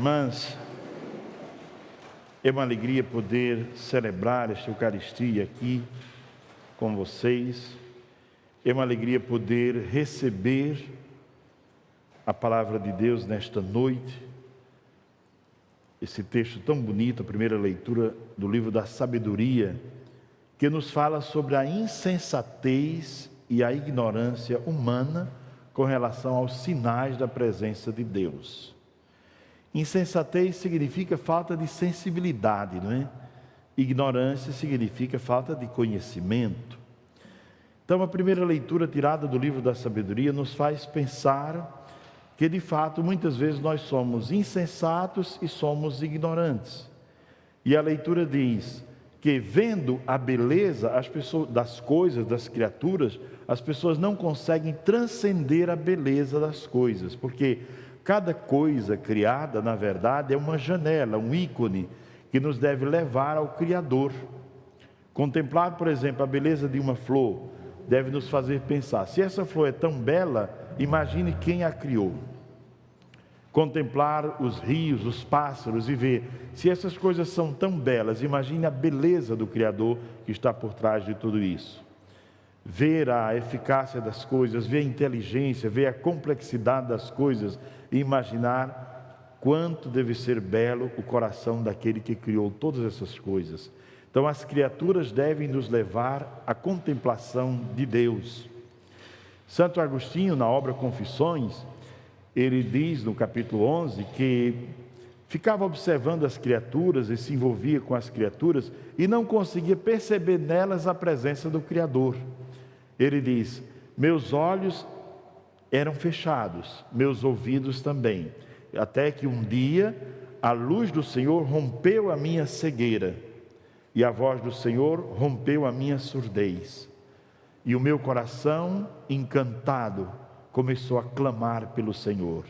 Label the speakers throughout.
Speaker 1: irmãs, é uma alegria poder celebrar esta Eucaristia aqui com vocês. É uma alegria poder receber a palavra de Deus nesta noite. Esse texto tão bonito, a primeira leitura do livro da Sabedoria, que nos fala sobre a insensatez e a ignorância humana com relação aos sinais da presença de Deus. Insensatez significa falta de sensibilidade, não é? Ignorância significa falta de conhecimento. Então, a primeira leitura tirada do livro da Sabedoria nos faz pensar que, de fato, muitas vezes nós somos insensatos e somos ignorantes. E a leitura diz que, vendo a beleza das coisas, das criaturas, as pessoas não conseguem transcender a beleza das coisas, porque cada coisa criada, na verdade, é uma janela, um ícone que nos deve levar ao Criador. Contemplar, por exemplo, a beleza de uma flor deve nos fazer pensar: se essa flor é tão bela, imagine quem a criou. Contemplar os rios, os pássaros e ver, se essas coisas são tão belas, imagine a beleza do Criador que está por trás de tudo isso. Ver a eficácia das coisas, ver a inteligência, ver a complexidade das coisas e imaginar quanto deve ser belo o coração daquele que criou todas essas coisas. Então, as criaturas devem nos levar à contemplação de Deus. Santo Agostinho, na obra Confissões, ele diz no capítulo 11 que ficava observando as criaturas e se envolvia com as criaturas e não conseguia perceber nelas a presença do Criador. Ele diz: meus olhos eram fechados, meus ouvidos também, até que um dia a luz do Senhor rompeu a minha cegueira e a voz do Senhor rompeu a minha surdez. E o meu coração, encantado, começou a clamar pelo Senhor.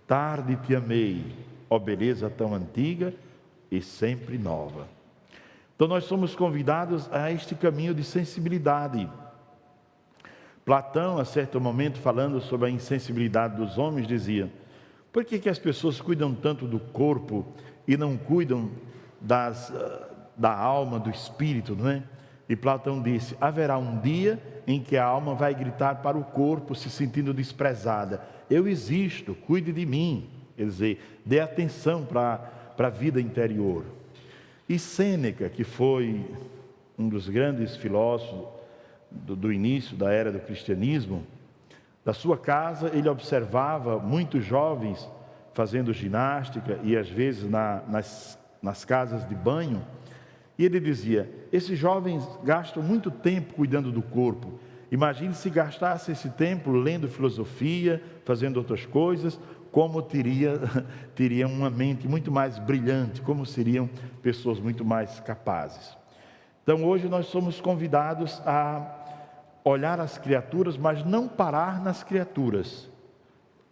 Speaker 1: Tarde te amei, ó beleza tão antiga e sempre nova. Então nós somos convidados a este caminho de sensibilidade. Platão, a certo momento, falando sobre a insensibilidade dos homens, dizia: por que as pessoas cuidam tanto do corpo e não cuidam da alma, do espírito, não é? E Platão disse: haverá um dia em que a alma vai gritar para o corpo, se sentindo desprezada: eu existo, cuide de mim. Quer dizer, dê atenção para a vida interior. E Sêneca, que foi um dos grandes filósofos do início da era do cristianismo, da sua casa ele observava muitos jovens fazendo ginástica e às vezes nas casas de banho, e ele dizia: esses jovens gastam muito tempo cuidando do corpo. Imagine se gastasse esse tempo lendo filosofia, fazendo outras coisas, como teriam uma mente muito mais brilhante, como seriam pessoas muito mais capazes. Então hoje nós somos convidados a olhar as criaturas, mas não parar nas criaturas.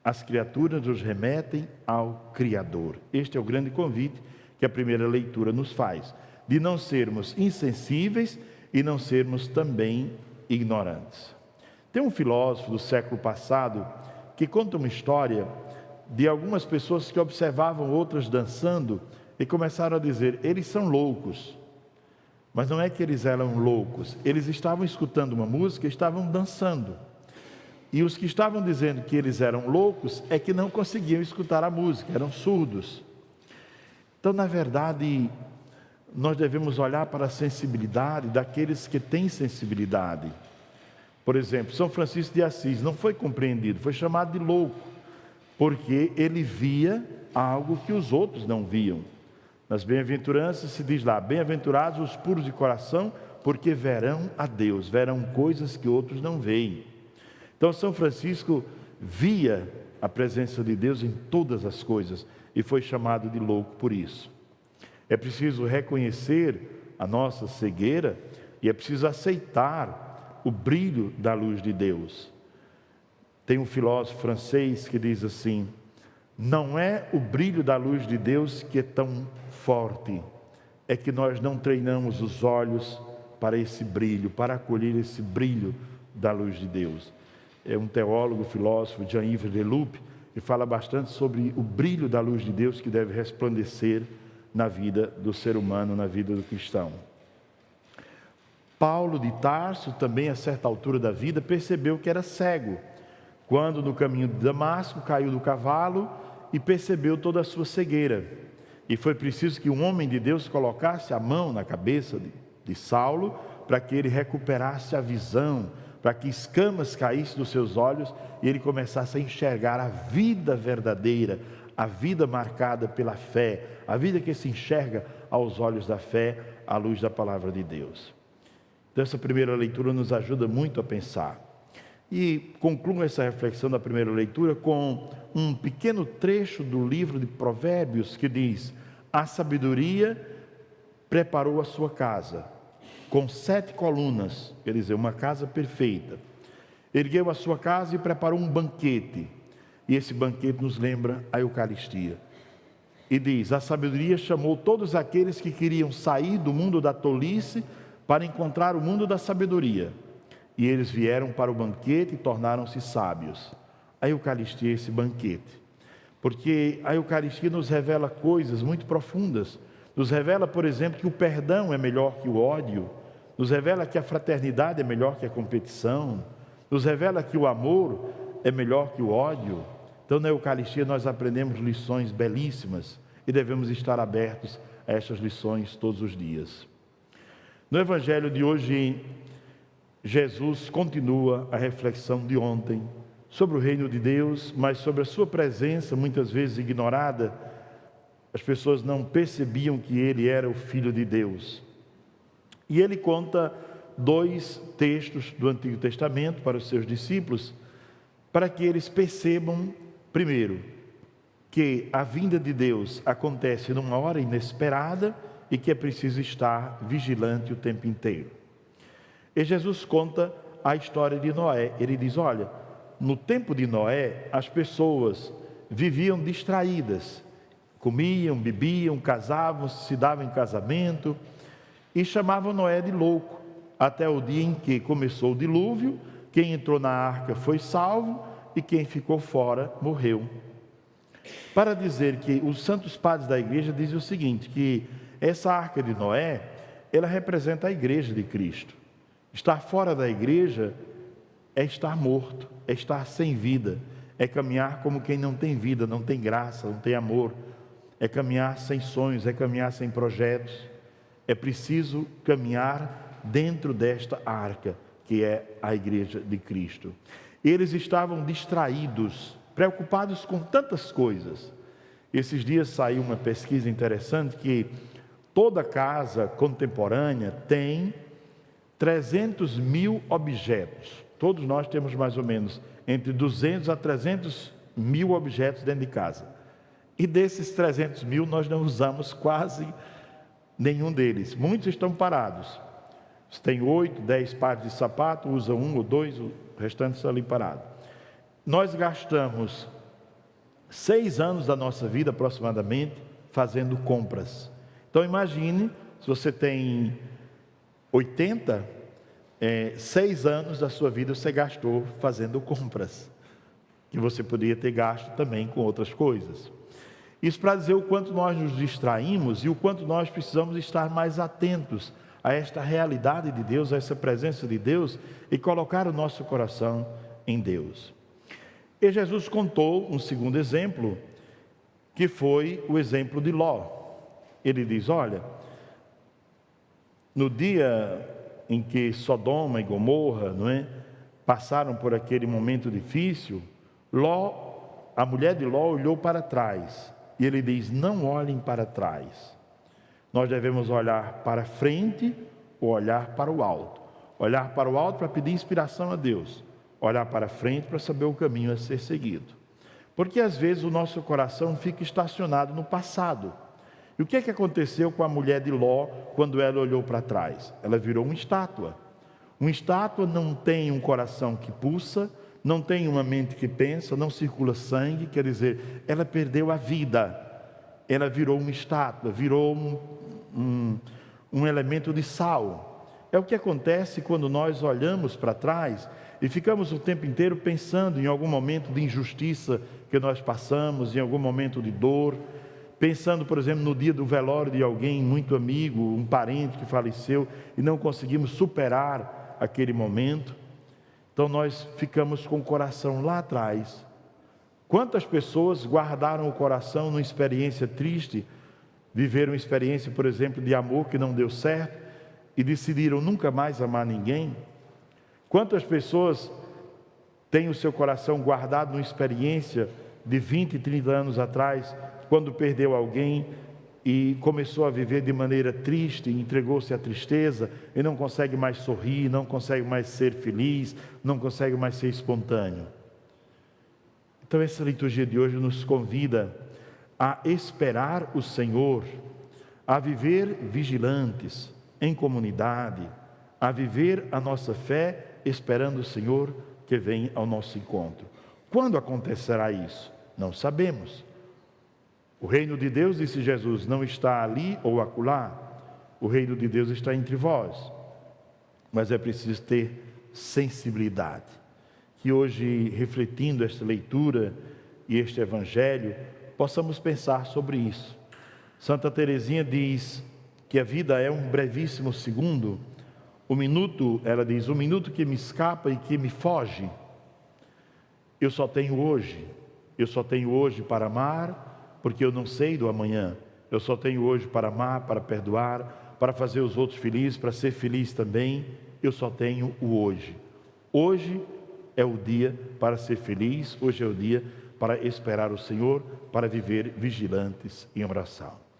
Speaker 1: As criaturas nos remetem ao Criador. Este é o grande convite que a primeira leitura nos faz, de não sermos insensíveis e não sermos também ignorantes. Tem um filósofo do século passado que conta uma história de algumas pessoas que observavam outras dançando e começaram a dizer: eles são loucos. Mas não é que eles eram loucos, eles estavam escutando uma música e estavam dançando. E os que estavam dizendo que eles eram loucos é que não conseguiam escutar a música, eram surdos. Então, na verdade, nós devemos olhar para a sensibilidade daqueles que têm sensibilidade. Por exemplo, São Francisco de Assis não foi compreendido, foi chamado de louco, porque ele via algo que os outros não viam. Nas bem-aventuranças se diz lá: bem-aventurados os puros de coração, porque verão a Deus, verão coisas que outros não veem. Então São Francisco via a presença de Deus em todas as coisas e foi chamado de louco por isso. É preciso reconhecer a nossa cegueira e é preciso aceitar o brilho da luz de Deus. Tem um filósofo francês que diz assim: não é o brilho da luz de Deus que é tão forte, é que nós não treinamos os olhos para esse brilho, para acolher esse brilho da luz de Deus. É um teólogo, filósofo, Jean-Yves Leloup, e fala bastante sobre o brilho da luz de Deus que deve resplandecer na vida do ser humano, na vida do cristão. Paulo de Tarso, também a certa altura da vida, percebeu que era cego, quando no caminho de Damasco caiu do cavalo e percebeu toda a sua cegueira. E foi preciso que um homem de Deus colocasse a mão na cabeça de Saulo, para que ele recuperasse a visão, para que escamas caíssem dos seus olhos e ele começasse a enxergar a vida verdadeira, a vida marcada pela fé, a vida que se enxerga aos olhos da fé, à luz da palavra de Deus. Então essa primeira leitura nos ajuda muito a pensar. E concluo essa reflexão da primeira leitura com um pequeno trecho do livro de Provérbios que diz: a sabedoria preparou a sua casa, com 7 colunas, quer dizer, uma casa perfeita. Ergueu a sua casa e preparou um banquete. E esse banquete nos lembra a Eucaristia. E diz: a sabedoria chamou todos aqueles que queriam sair do mundo da tolice para encontrar o mundo da sabedoria. E eles vieram para o banquete e tornaram-se sábios. A Eucaristia é esse banquete. Porque a Eucaristia nos revela coisas muito profundas. Nos revela, por exemplo, que o perdão é melhor que o ódio. Nos revela que a fraternidade é melhor que a competição. Nos revela que o amor é melhor que o ódio. Então, na Eucaristia nós aprendemos lições belíssimas e devemos estar abertos a essas lições todos os dias. No Evangelho de hoje, Jesus continua a reflexão de ontem sobre o reino de Deus, mas sobre a sua presença, muitas vezes ignorada. As pessoas não percebiam que ele era o Filho de Deus. E ele conta 2 textos do Antigo Testamento para os seus discípulos, para que eles percebam, primeiro, que a vinda de Deus acontece numa hora inesperada e que é preciso estar vigilante o tempo inteiro. E Jesus conta a história de Noé. Ele diz: olha, no tempo de Noé, as pessoas viviam distraídas, comiam, bebiam, casavam, se davam em casamento e chamavam Noé de louco, até o dia em que começou o dilúvio. Quem entrou na arca foi salvo e quem ficou fora morreu. Para dizer que os santos padres da igreja dizem o seguinte, que essa arca de Noé, ela representa a igreja de Cristo. Estar fora da igreja é estar morto, é estar sem vida, é caminhar como quem não tem vida, não tem graça, não tem amor, é caminhar sem sonhos, é caminhar sem projetos. É preciso caminhar dentro desta arca, que é a igreja de Cristo. Eles estavam distraídos, preocupados com tantas coisas. Esses dias saiu uma pesquisa interessante que toda casa contemporânea tem 300 mil objetos. Todos nós temos mais ou menos entre 200 a 300 mil objetos dentro de casa. E desses 300 mil nós não usamos quase nenhum deles. Muitos estão parados. Você tem 8, 10 pares de sapato, usa 1 ou 2, o restante está ali parado. Nós gastamos 6 anos da nossa vida aproximadamente fazendo compras. Então imagine, se você tem 80, 6 anos da sua vida você gastou fazendo compras, que você poderia ter gasto também com outras coisas. Isso para dizer o quanto nós nos distraímos e o quanto nós precisamos estar mais atentos a esta realidade de Deus, a essa presença de Deus e colocar o nosso coração em Deus. E Jesus contou um segundo exemplo, que foi o exemplo de Ló. Ele diz: olha, no dia em que Sodoma e Gomorra, passaram por aquele momento difícil, a mulher de Ló olhou para trás. E ele diz: não olhem para trás. Nós devemos olhar para frente ou olhar para o alto. Olhar para o alto para pedir inspiração a Deus. Olhar para frente para saber o caminho a ser seguido. Porque às vezes o nosso coração fica estacionado no passado. E o que é que aconteceu com a mulher de Ló quando ela olhou para trás? Ela virou uma estátua. Uma estátua não tem um coração que pulsa, não tem uma mente que pensa, não circula sangue, quer dizer, ela perdeu a vida. Ela virou uma estátua, virou um elemento de sal. É o que acontece quando nós olhamos para trás e ficamos o tempo inteiro pensando em algum momento de injustiça que nós passamos, em algum momento de dor, pensando, por exemplo, no dia do velório de alguém muito amigo, um parente que faleceu e não conseguimos superar aquele momento. Então nós ficamos com o coração lá atrás. Quantas pessoas guardaram o coração numa experiência triste, viveram uma experiência, por exemplo, de amor que não deu certo e decidiram nunca mais amar ninguém? Quantas pessoas têm o seu coração guardado numa experiência de 20, 30 anos atrás, quando perdeu alguém e começou a viver de maneira triste, entregou-se à tristeza e não consegue mais sorrir, não consegue mais ser feliz, não consegue mais ser espontâneo? Então essa liturgia de hoje nos convida a esperar o Senhor, a viver vigilantes, em comunidade, a viver a nossa fé, esperando o Senhor que vem ao nosso encontro. Quando acontecerá isso? Não sabemos. O reino de Deus, disse Jesus, não está ali ou acolá. O reino de Deus está entre vós. Mas é preciso ter sensibilidade. Que hoje, refletindo esta leitura e este evangelho, possamos pensar sobre isso. Santa Teresinha diz que a vida é um brevíssimo segundo. Ela diz, o minuto que me escapa e que me foge, eu só tenho hoje. Eu só tenho hoje para amar, porque eu não sei do amanhã. Eu só tenho hoje para amar, para perdoar, para fazer os outros felizes, para ser feliz também. Eu só tenho o hoje. Hoje é o dia para ser feliz, hoje é o dia para esperar o Senhor, para viver vigilantes em oração.